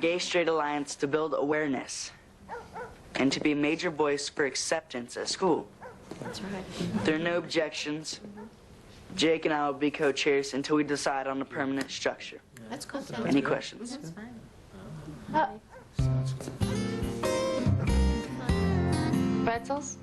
Gay-straight alliance to build awareness and to be a major voice for acceptance at school. That's right. There are no objections. Jake and I will be co-chairs until we decide on a permanent structure. That's good. Any questions? That's fine. Pretzels?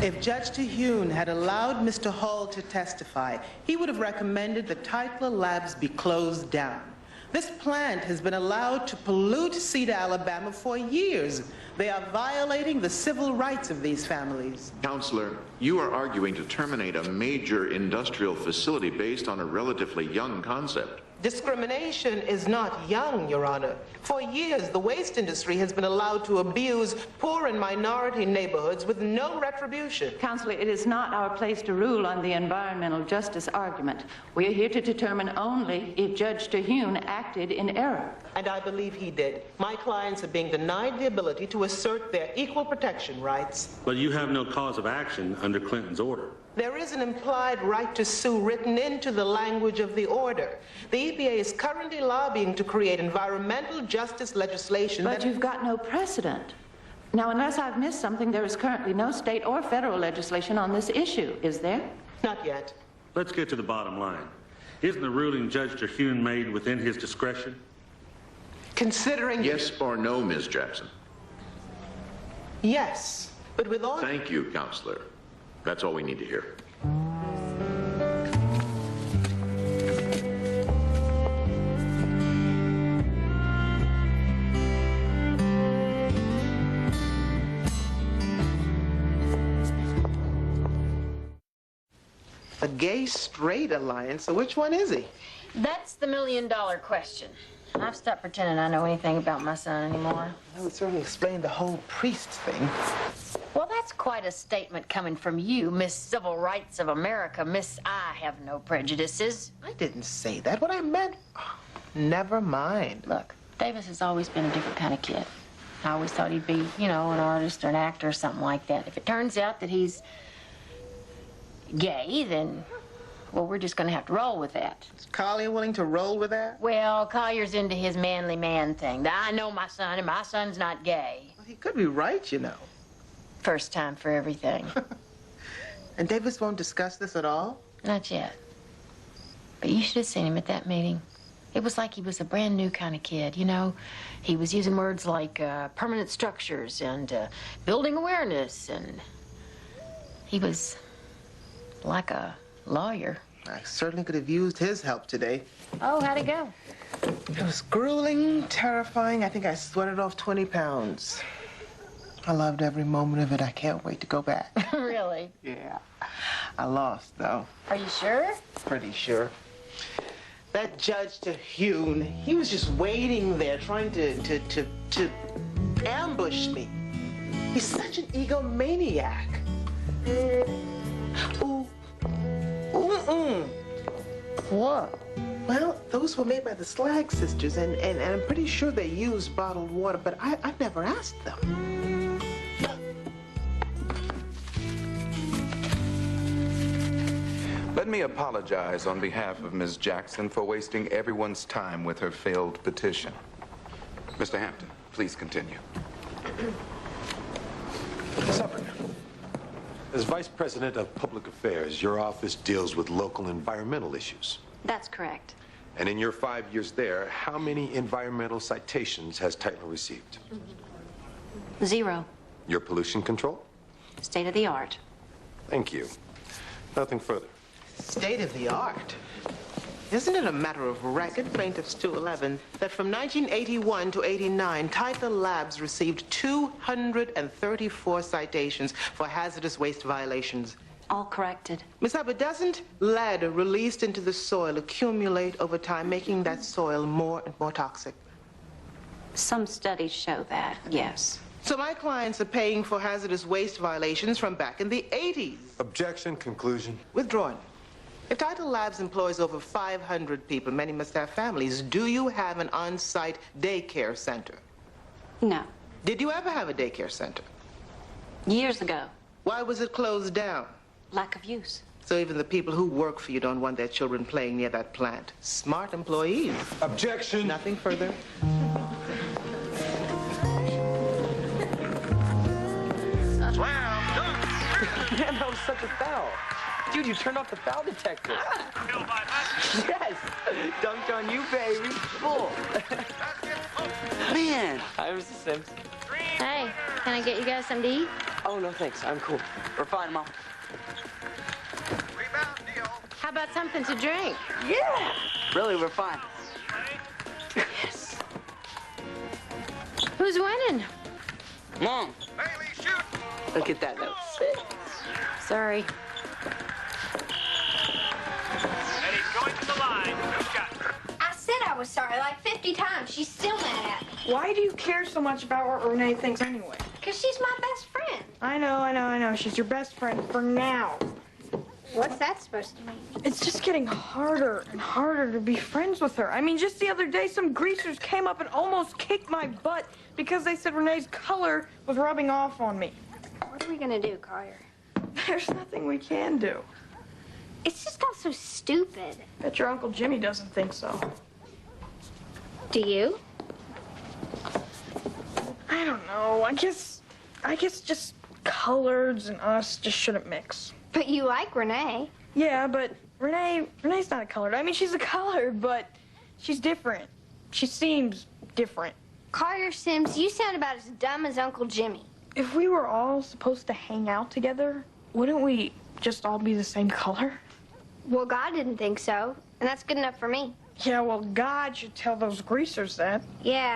If Judge Terhune had allowed Mr. Hall to testify, he would have recommended the Tytler Labs be closed down. This plant has been allowed to pollute Cedar, Alabama for years. They are violating the civil rights of these families. Counselor, you are arguing to terminate a major industrial facility based on a relatively young concept. Discrimination is not young, Your Honor. For years, the waste industry has been allowed to abuse poor and minority neighborhoods with no retribution. Counselor, it is not our place to rule on the environmental justice argument. We are here to determine only if Judge Terhune acted in error. And I believe he did. My clients are being denied the ability to assert their equal protection rights. But you have no cause of action under Clinton's order. There is an implied right to sue written into the language of the order. The EPA is currently lobbying to create environmental justice legislation. But you've got no precedent. Now, unless I've missed something, there is currently no state or federal legislation on this issue, is there? Not yet. Let's get to the bottom line. Isn't the ruling Judge Terhune made within his discretion? Considering... Yes or no, Ms. Jackson? Yes, but with all... Thank you, Counselor. That's all we need to hear. A gay-straight alliance, so which one is he? That's the million-dollar question. I've stopped pretending I know anything about my son anymore. That would certainly explain the whole priest thing. Well, that's quite a statement coming from you, Miss Civil Rights of America, Miss I have no prejudices. I didn't say that. What I meant... Oh, never mind. Look, Davis has always been a different kind of kid. I always thought he'd be, you know, an artist or an actor or something like that. If it turns out that he's gay, then, well, we're just going to have to roll with that. Is Collier willing to roll with that? Well, Collier's into his manly man thing. I know my son, and my son's not gay. Well, he could be right, you know. First time for everything. And Davis won't discuss this at all? Not yet. But you should have seen him at that meeting. It was like he was a brand new kind of kid, you know? He was using words like permanent structures and building awareness, and he was like a lawyer. I certainly could have used his help today. Oh, how'd it go? It was grueling, terrifying. I think I sweated off 20 pounds. I loved every moment of it. I can't wait to go back. Really? Yeah. I lost, though. Are you sure? Pretty sure. That Judge Terhune, he was just waiting there, trying to ambush me. He's such an egomaniac. Ooh. What? Well, those were made by the Slag sisters, and I'm pretty sure they used bottled water, but I've never asked them. Let me apologize on behalf of Ms. Jackson for wasting everyone's time with her failed petition. Mr. Hampton, please continue. Ms. Hubbard, as Vice President of Public Affairs, your office deals with local environmental issues. That's correct. And in your 5 years there, how many environmental citations has Tytler received? 0. Your pollution control? State of the art. Thank you. Nothing further. State of the art. Isn't it a matter of record, Plaintiffs 211, that from 1981 to 89, Tytler Labs received 234 citations for hazardous waste violations? All corrected. Ms. Hubbard, doesn't lead released into the soil accumulate over time, making that soil more and more toxic? Some studies show that, yes. So my clients are paying for hazardous waste violations from back in the 80s. Objection, conclusion. Withdrawn. If Tytler Labs employs over 500 people, many must have families, do you have an on-site daycare center? No. Did you ever have a daycare center? Years ago. Why was it closed down? Lack of use. So even the people who work for you don't want their children playing near that plant. Smart employees. Objection. Nothing further. Man, that was such a foul. Dude, you turned off the foul detector. Yes! Dunked on you, baby. Bull. Man. Hi, Mr. Sims. Hey, can I get you guys something to eat? Oh, no, thanks. I'm cool. We're fine, Mom. How about something to drink? Yeah! Really, we're fine. Yes. Who's winning? Mom. Look at that. That was sick. Sorry. I said I was sorry like 50 times. She's still mad at me. Why do you care so much about what Rene thinks anyway? Because she's my best friend. I know. She's your best friend for now. What's that supposed to mean? It's just getting harder and harder to be friends with her. I mean, just the other day, some greasers came up and almost kicked my butt because they said Renee's color was rubbing off on me. What are we going to do, Collier? There's nothing we can do. It's just all so stupid. Bet your Uncle Jimmy doesn't think so. Do you? I don't know. I guess just coloreds and us just shouldn't mix. But you like Rene. Yeah, but Renee's not a colored. I mean, she's a colored, but she's different. She seems different. Collier Sims, you sound about as dumb as Uncle Jimmy. If we were all supposed to hang out together, wouldn't we just all be the same color? Well, God didn't think so, and that's good enough for me. Yeah, well, God should tell those greasers that. Yeah.